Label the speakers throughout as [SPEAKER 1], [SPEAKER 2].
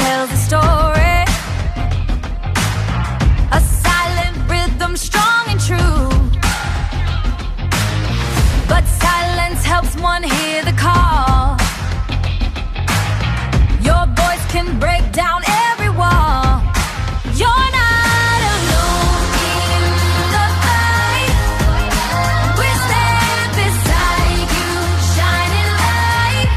[SPEAKER 1] tells a story. A silent rhythm, strong and true. But silence helps one hear the call. Your voice can break down every wall. You're not alone in the fight. We stand beside you, shining light.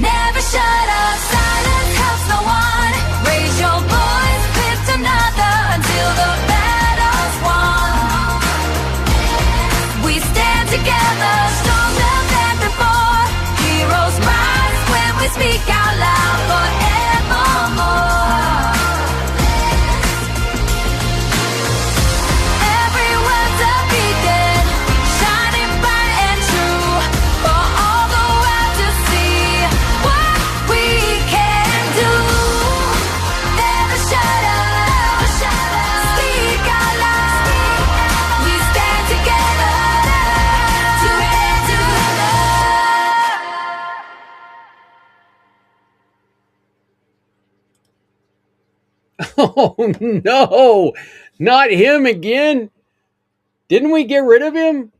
[SPEAKER 1] Never shut up, silence helps no one. Raise your voice, lift another until the battle's won. We stand together, stronger than before. Heroes rise when we speak out loud forevermore. Every word's a beacon, shining bright and true, for all the world to see what we can do. Never shut up, speak out loud. We stand together,
[SPEAKER 2] Oh no, not him again. Didn't we get rid of him?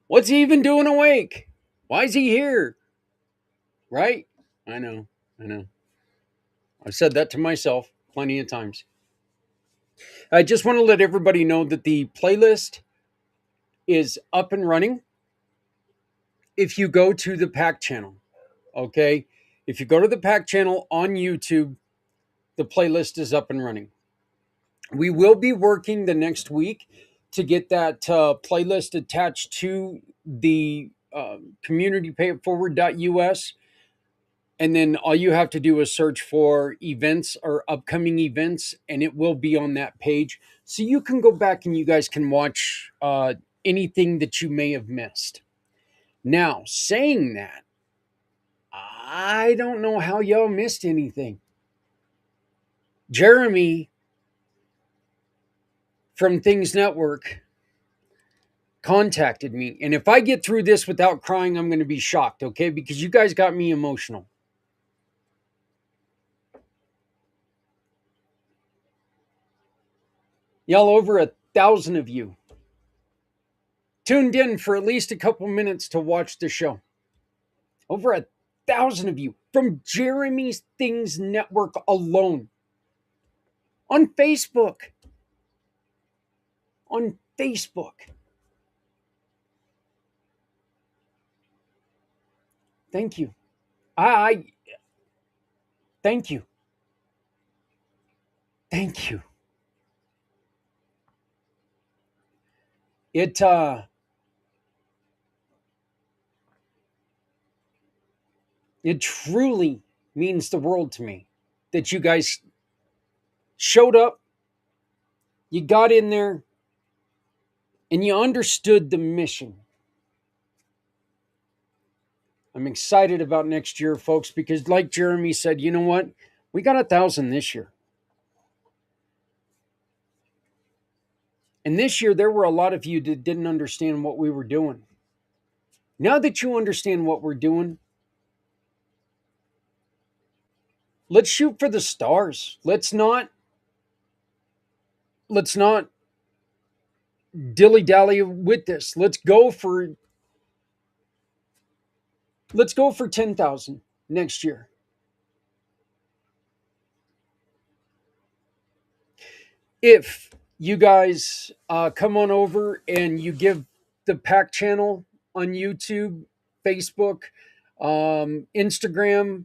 [SPEAKER 2] What's he even doing awake? Why is he here? Right? I know. I've said that to myself plenty of times. I just want to let everybody know that the playlist is up and running. If you go to the pACT channel, okay? If you go to the pACT channel on YouTube, the playlist is up and running. We will be working the next week to get that playlist attached to the community payitforward.us. And then all you have to do is search for events or upcoming events, and it will be on that page. So you can go back and you guys can watch anything that you may have missed. Now, saying that, I don't know how y'all missed anything. Jeremy from Things Network contacted me. And if I get through this without crying, I'm going to be shocked, okay? Because you guys got me emotional. Y'all, over 1,000 of you tuned in for at least a couple minutes to watch the show. Over 1,000 of you from Jeremy's Things Network alone. On Facebook. On Facebook. Thank you. I thank you. Thank you. It truly means the world to me that you guys showed up, you got in there, and you understood the mission. I'm excited about next year, folks, because like Jeremy said, you know what? We got 1,000 this year. And this year, there were a lot of you that didn't understand what we were doing. Now that you understand what we're doing, let's shoot for the stars. Let's not dilly-dally with this. Let's go for 10,000 next year. If you guys come on over and you give the pACT channel on YouTube, Facebook, Instagram,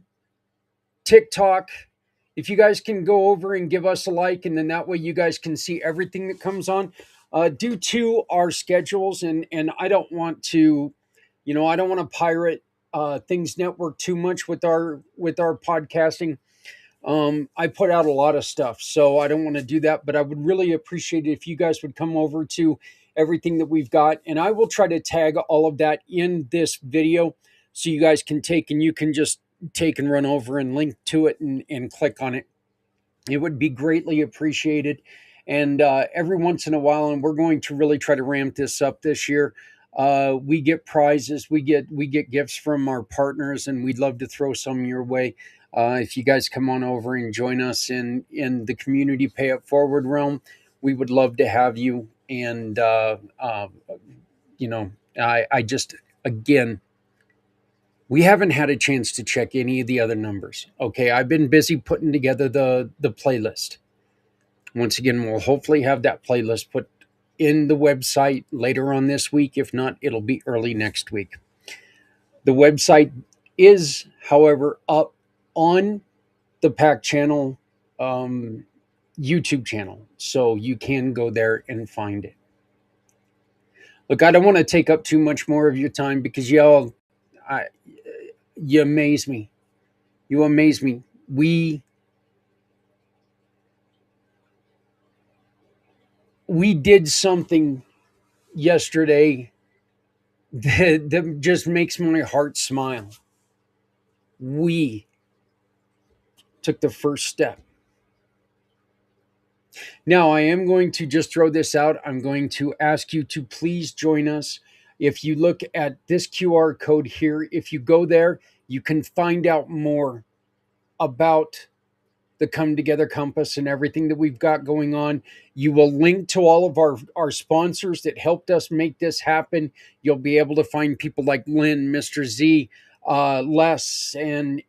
[SPEAKER 2] TikTok, if you guys can go over and give us a like, and then that way you guys can see everything that comes on. Due to our schedules, and I don't want to, I don't want to pirate Things Network too much with our podcasting. I put out a lot of stuff, so I don't want to do that, but I would really appreciate it if you guys would come over to everything that we've got, and I will try to tag all of that in this video so you guys can take, and you can just take and run over and link to it and click on it. It would be greatly appreciated. And every once in a while, and we're going to really try to ramp this up this year, we get prizes, we get gifts from our partners, and we'd love to throw some your way. If you guys come on over and join us in the community pay it forward realm, we would love to have you. And you know, I just, again, we haven't had a chance to check any of the other numbers. Okay, I've been busy putting together the playlist. Once again, we'll hopefully have that playlist put in the website later on this week. If not, it'll be early next week. The website is, however, up on the pACT channel YouTube channel, so you can go there and find it. Look, I don't want to take up too much more of your time because y'all, you amaze me. You amaze me. We did something yesterday that just makes my heart smile. We took the first step. Now, I am going to just throw this out. I'm going to ask you to please join us. If you look at this QR code here, if you go there, you can find out more about the Come Together Compass and everything that we've got going on. You will link to all of our sponsors that helped us make this happen. You'll be able to find people like Lynn, Mr. Z, Les, and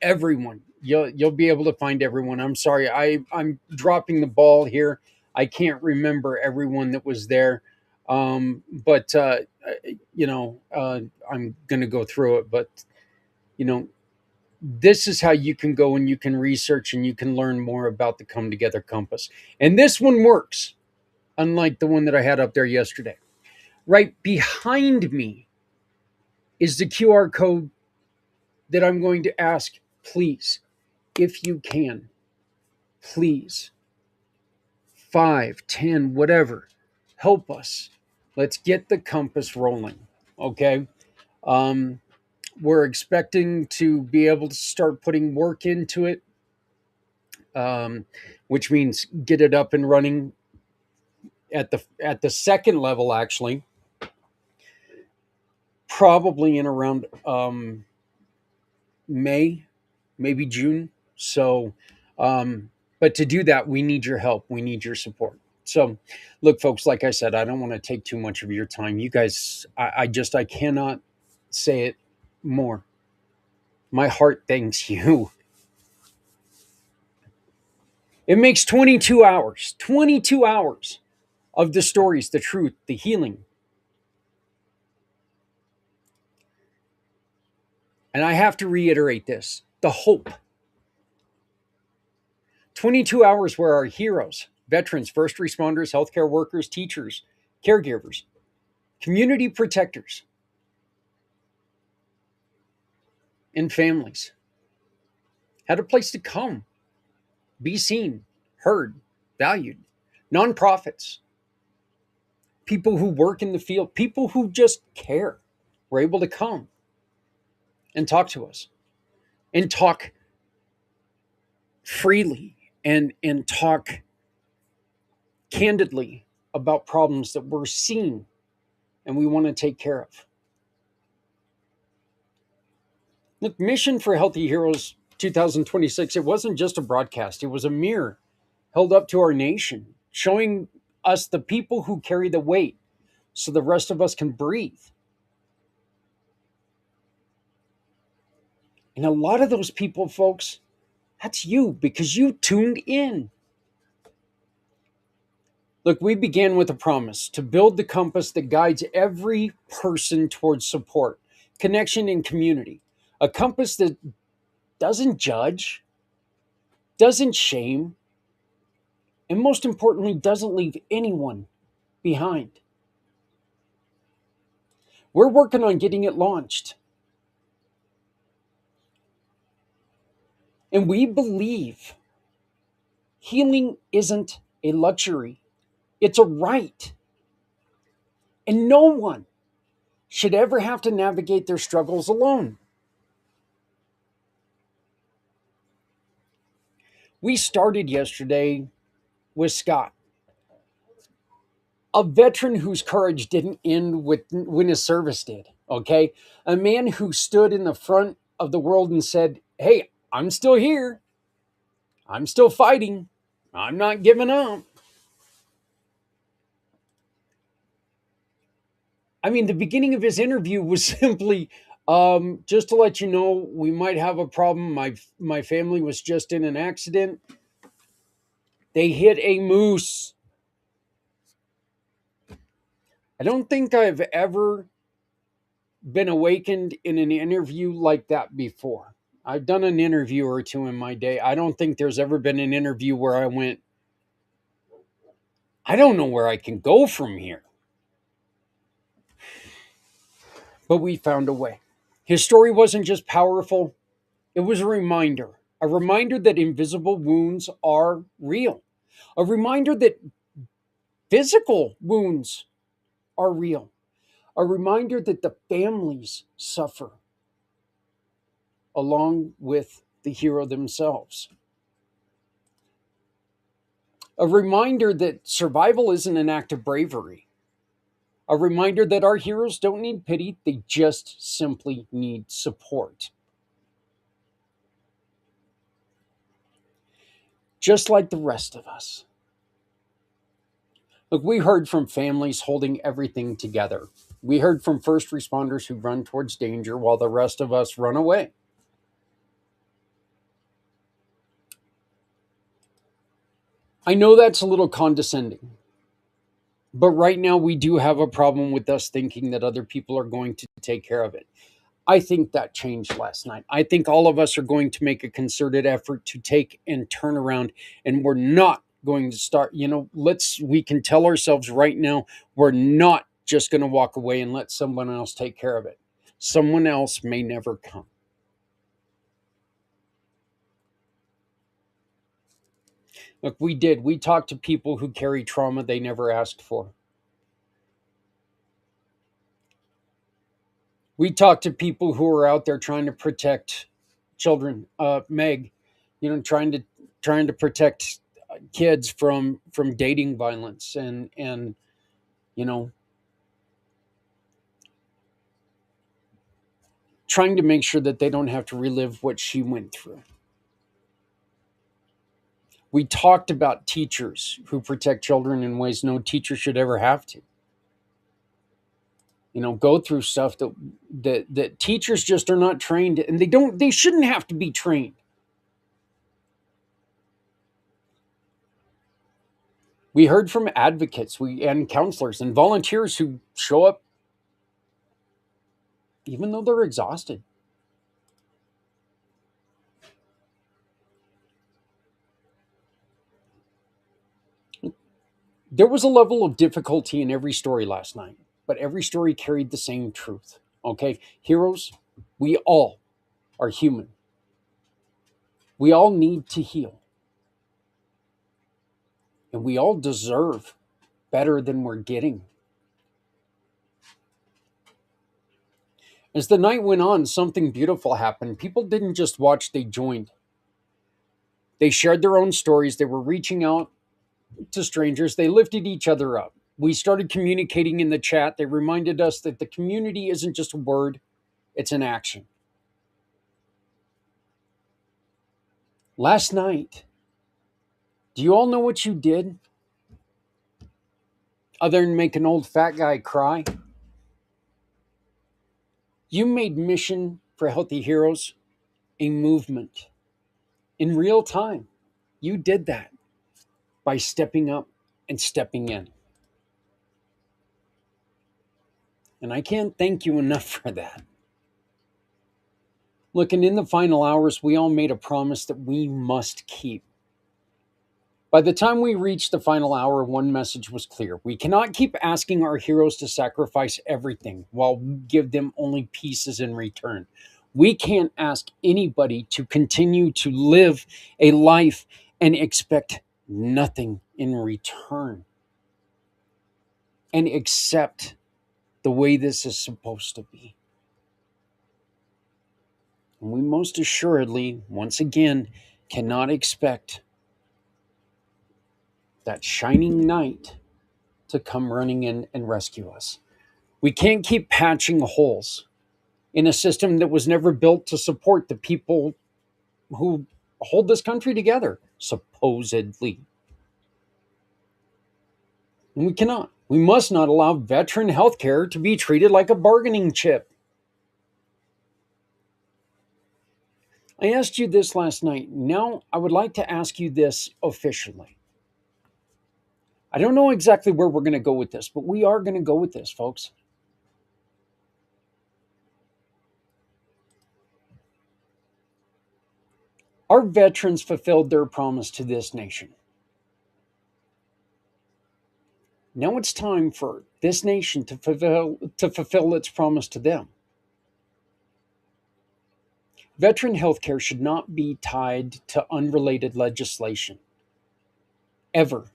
[SPEAKER 2] everyone. You'll be able to find everyone. I'm sorry, I'm dropping the ball here. I can't remember everyone that was there, but I'm going to go through it. But you know, this is how you can go and you can research and you can learn more about the Come Together Compass. And this one works, unlike the one that I had up there yesterday. Right behind me is the QR code that I'm going to ask, please, if you can, please, 5, 10, whatever, help us. Let's get the compass rolling, okay? We're expecting to be able to start putting work into it, which means get it up and running at the second level, actually, probably in around May, maybe June. So, but to do that, we need your help. We need your support. So, look, folks, like I said, I don't want to take too much of your time. You guys, I cannot say it more. My heart thanks you. It makes 22 hours of the stories, the truth, the healing. And I have to reiterate this, the hope. 22 hours where our heroes, veterans, first responders, healthcare workers, teachers, caregivers, community protectors, and families had a place to come, be seen, heard, valued. Nonprofits, people who work in the field, people who just care, were able to come and talk to us and talk freely and talk candidly about problems that we're seeing and we want to take care of. Look, Mission for Healthy Heroes 2026, it wasn't just a broadcast, it was a mirror held up to our nation, showing us the people who carry the weight so the rest of us can breathe. And a lot of those people, folks, that's you because you tuned in. Look, we began with a promise to build the compass that guides every person towards support, connection, and community. A compass that doesn't judge, doesn't shame, and most importantly, doesn't leave anyone behind. We're working on getting it launched. And we believe healing isn't a luxury, it's a right. And no one should ever have to navigate their struggles alone. We started yesterday with Scott, a veteran whose courage didn't end when his service did, okay? A man who stood in the front of the world and said, hey, I'm still here. I'm still fighting. I'm not giving up. I mean, the beginning of his interview was simply, just to let you know, we might have a problem. My family was just in an accident. They hit a moose. I don't think I've ever been awakened in an interview like that before. I've done an interview or two in my day. I don't think there's ever been an interview where I went, I don't know where I can go from here. But we found a way. His story wasn't just powerful, it was a reminder that invisible wounds are real, a reminder that physical wounds are real, a reminder that the families suffer along with the hero themselves. A reminder that survival isn't an act of bravery. A reminder that our heroes don't need pity, they just simply need support. Just like the rest of us. Look, we heard from families holding everything together. We heard from first responders who run towards danger while the rest of us run away. I know that's a little condescending, but right now we do have a problem with us thinking that other people are going to take care of it. I think that changed last night. I think all of us are going to make a concerted effort to take and turn around, and we're not going to start, we can tell ourselves right now, we're not just going to walk away and let someone else take care of it. Someone else may never come. Look, we talked to people who carry trauma they never asked for. We talked to people who are out there trying to protect children. Meg, trying to protect kids from dating violence and you know trying to make sure that they don't have to relive what she went through. We talked about teachers who protect children in ways no teacher should ever have to. Go through stuff that teachers just are not trained, and they shouldn't have to be trained. We heard from advocates and counselors and volunteers who show up even though they're exhausted. There was a level of difficulty in every story last night, but every story carried the same truth. Okay, heroes, we all are human. We all need to heal. And we all deserve better than we're getting. As the night went on, something beautiful happened. People didn't just watch, they joined. They shared their own stories. They were reaching out to strangers. They lifted each other up. We started communicating in the chat. They reminded us that the community isn't just a word, it's an action. Last night, do you all know what you did? Other than make an old fat guy cry? You made Mission for Healthy Heroes a movement in real time. You did that by stepping up and stepping in. And I can't thank you enough for that. Look, and in the final hours, we all made a promise that we must keep. By the time we reached the final hour, one message was clear. We cannot keep asking our heroes to sacrifice everything while we give them only pieces in return. We can't ask anybody to continue to live a life and expect nothing in return and accept the way this is supposed to be. And we most assuredly, once again, cannot expect that shining knight to come running in and rescue us. We can't keep patching holes in a system that was never built to support the people who hold this country together, supposedly. And we cannot. We must not allow veteran health care to be treated like a bargaining chip. I asked you this last night. Now I would like to ask you this officially. I don't know exactly where we're going to go with this, but we are going to go with this, folks. Our veterans fulfilled their promise to this nation. Now it's time for this nation to fulfill its promise to them. Veteran health care should not be tied to unrelated legislation. Ever.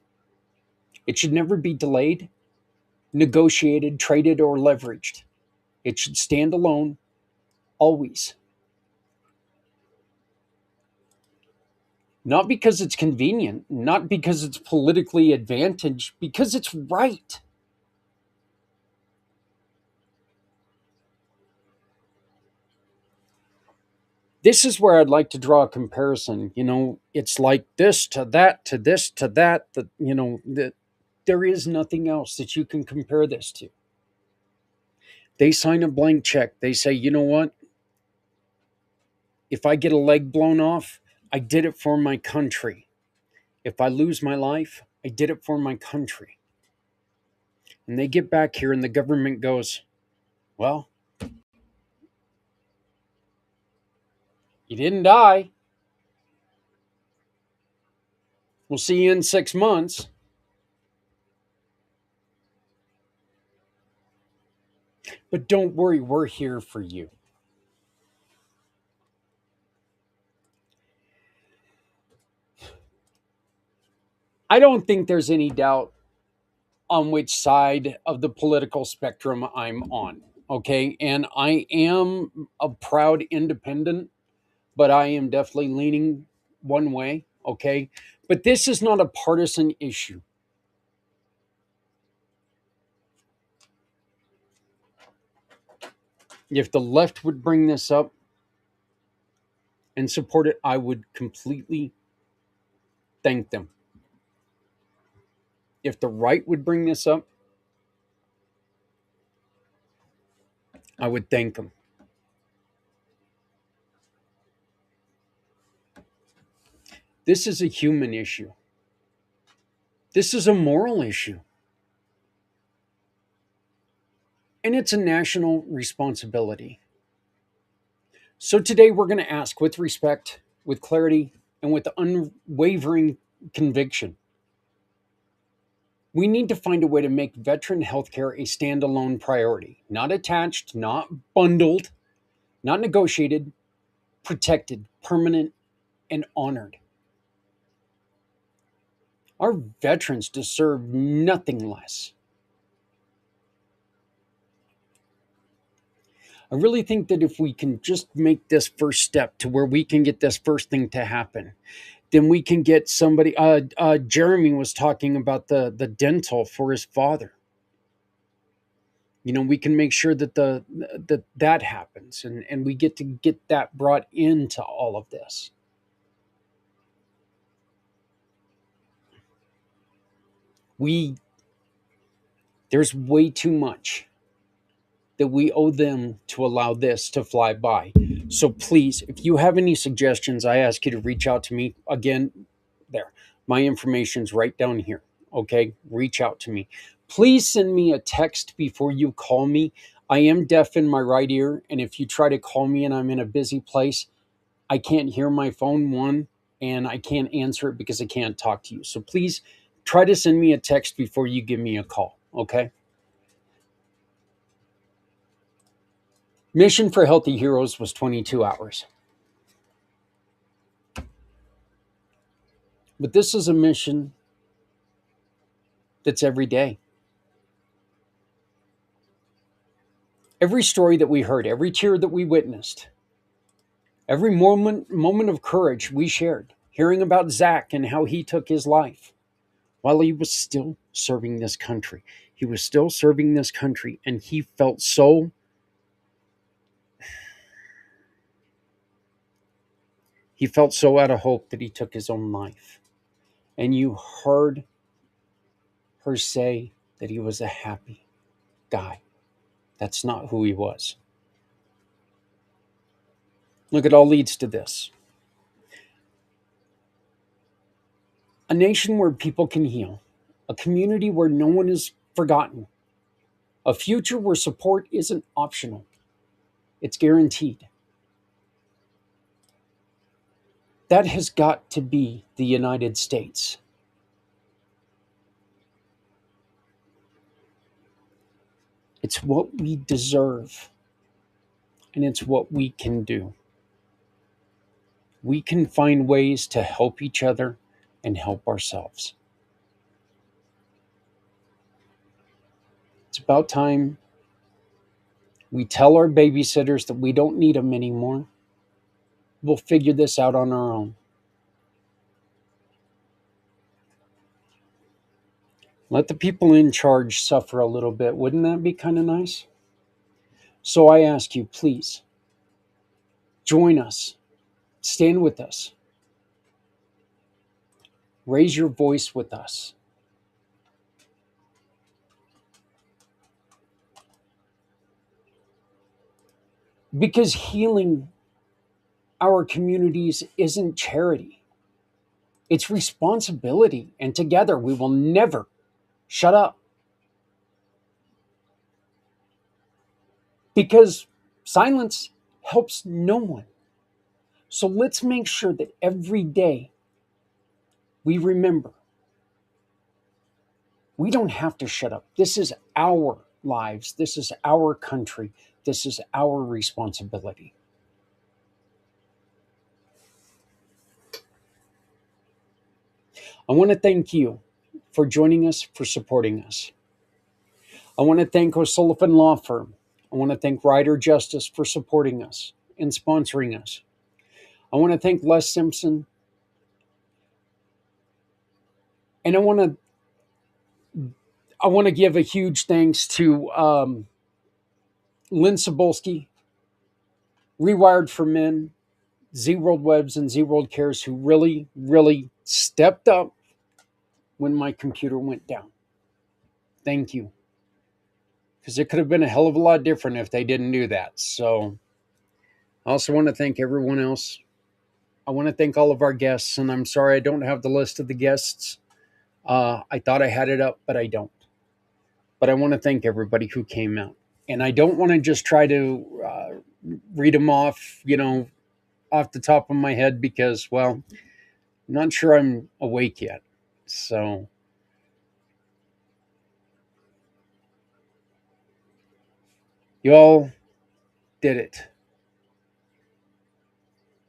[SPEAKER 2] It should never be delayed, negotiated, traded, or leveraged. It should stand alone, always. Not because it's convenient, not because it's politically advantaged, because it's right. This is where I'd like to draw a comparison. It's like this to that to this to that. That there is nothing else that you can compare this to. They sign a blank check. They say, you know what? If I get a leg blown off, I did it for my country. If I lose my life, I did it for my country. And they get back here and the government goes, well, you didn't die. We'll see you in 6 months. But don't worry, we're here for you. I don't think there's any doubt on which side of the political spectrum I'm on. Okay. And I am a proud independent, but I am definitely leaning one way. Okay. But this is not a partisan issue. If the left would bring this up and support it, I would completely thank them. If the right would bring this up, I would thank them. This is a human issue. This is a moral issue. And it's a national responsibility. So today we're going to ask with respect, with clarity, and with unwavering conviction. We need to find a way to make veteran healthcare a standalone priority, not attached, not bundled, not negotiated, protected, permanent, and honored. Our veterans deserve nothing less. I really think that if we can just make this first step to where we can get this first thing to happen, then we can get somebody. Jeremy was talking about the dental for his father. We can make sure that that happens, and we get to get that brought into all of this. There's way too much that we owe them to allow this to fly by. So please, if you have any suggestions, I ask you to reach out to me. Again, there. My information's right down here. Okay? Reach out to me. Please send me a text before you call me. I am deaf in my right ear, and if you try to call me and I'm in a busy place, I can't hear my phone, one, and I can't answer it because I can't talk to you. So please try to send me a text before you give me a call. Okay? Mission for Healthy Heroes was 22 hours. But this is a mission that's every day. Every story that we heard, every tear that we witnessed, every moment of courage we shared, hearing about Zach and how he took his life while he was still serving this country. He was still serving this country, and he felt so He felt so out of hope that he took his own life. And you heard her say that he was a happy guy. That's not who he was. Look, it all leads to this: a nation where people can heal, a community where no one is forgotten, a future where support isn't optional, it's guaranteed. That has got to be the United States. It's what we deserve, and it's what we can do. We can find ways to help each other and help ourselves. It's about time we tell our babysitters that we don't need them anymore. We'll figure this out on our own. Let the people in charge suffer a little bit. Wouldn't that be kind of nice? So I ask you, please, join us. Stand with us. Raise your voice with us. Because healing our communities isn't charity. It's responsibility. And together we will never shut up. Because silence helps no one. So let's make sure that every day we remember we don't have to shut up. This is our lives. This is our country. This is our responsibility. I want to thank you for joining us, for supporting us. I want to thank O'Sullivan Law Firm. I want to thank Ryder Justice for supporting us and sponsoring us. I want to thank Les Simpson. And I want to give a huge thanks to Lynn Sobolski, Rewired for Men, Z World Webs, and Z World Cares, who really, really stepped up when my computer went down. Thank you. Because it could have been a hell of a lot different if they didn't do that. So I also want to thank everyone else. I want to thank all of our guests, and I'm sorry I don't have the list of the guests. I thought I had it up, but I don't. But I want to thank everybody who came out. And I don't want to just try to read them off, off the top of my head because, well, I'm not sure I'm awake yet. So you all did it.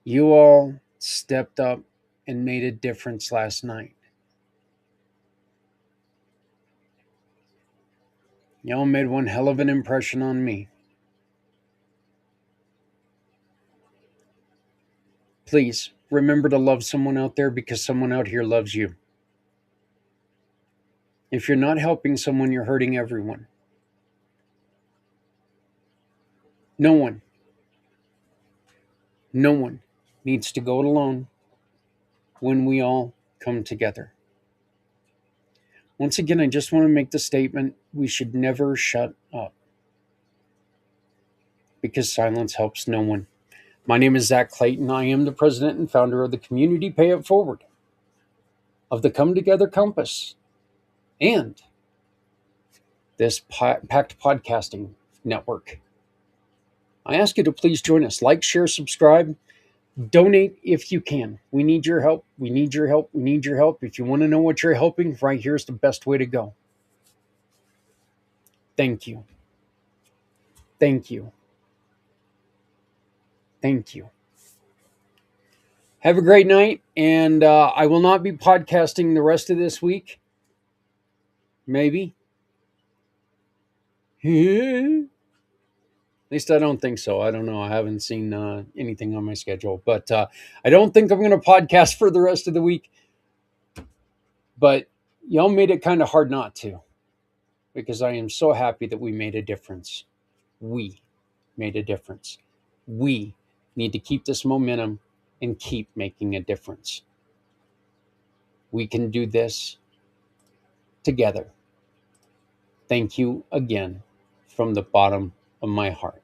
[SPEAKER 2] You all stepped up and made a difference last night. Y'all made one hell of an impression on me. Please remember to love someone out there because someone out here loves you. If you're not helping someone, you're hurting everyone. No one needs to go it alone when we all come together. Once again, I just want to make the statement, we should never shut up because silence helps no one. My name is Zach Clayton. I am the president and founder of the Community Pay It Forward, of the Come Together Compass, and this pACT podcasting network. I ask you to please join us. Like, share, subscribe, donate if you can. We need your help. We need your help. We need your help. If you want to know what you're helping, right here's the best way to go. Thank you. Thank you. Thank you. Have a great night, and I will not be podcasting the rest of this week. Maybe. At least I don't think so. I don't know. I haven't seen anything on my schedule. But I don't think I'm going to podcast for the rest of the week. But y'all made it kind of hard not to. Because I am so happy that we made a difference. We made a difference. We need to keep this momentum and keep making a difference. We can do this together. Thank you again from the bottom of my heart.